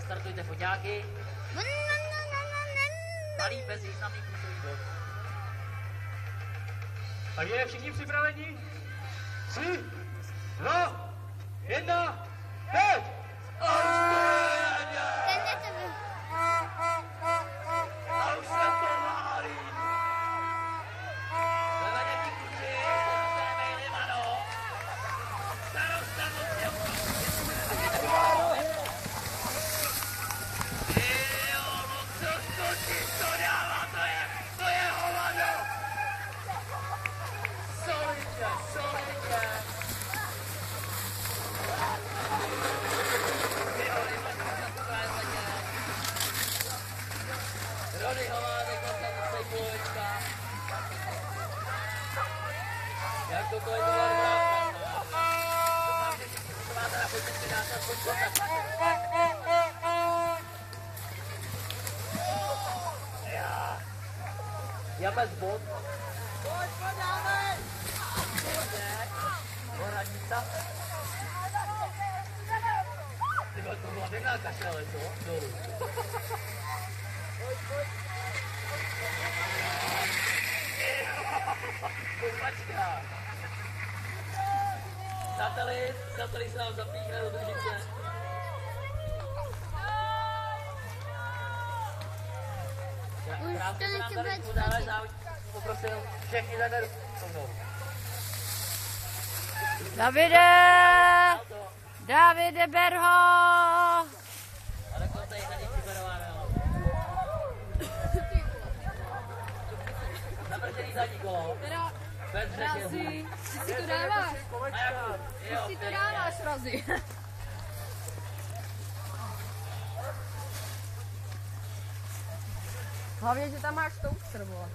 Startujte foťáky. Malý bezvýznamný klíčový bod. Tak je všichni připraveni? 3, 2, 1, teď! A už se to válí. Zavedění kluci, dostaneme Limano. Starosta moc je jo, no co skočí, co dává, to je hovado. Solidně, solidně. Rody Hovádek, ostatní půlečka. Jak to je tohle vrát? Doufám, že všichni to máte na početky nás aspoň kontakt. Já bez bod. Pojď, dávej! Poradnica. Ty to byla pěkná kašele, co? Dolů. Koupačka. Satelit se nám zapíchne do družice. Krásně se nám tady podáme závodí. Poprosil všechny takhle so mnou. Davide, ber ho! A takhle tady na něj připravené. Zavržený zadní kolo. Bez Razi, ty si to dáváš? Ty si to dáváš, Razi. Hlavně, že tam máš toaster, vole.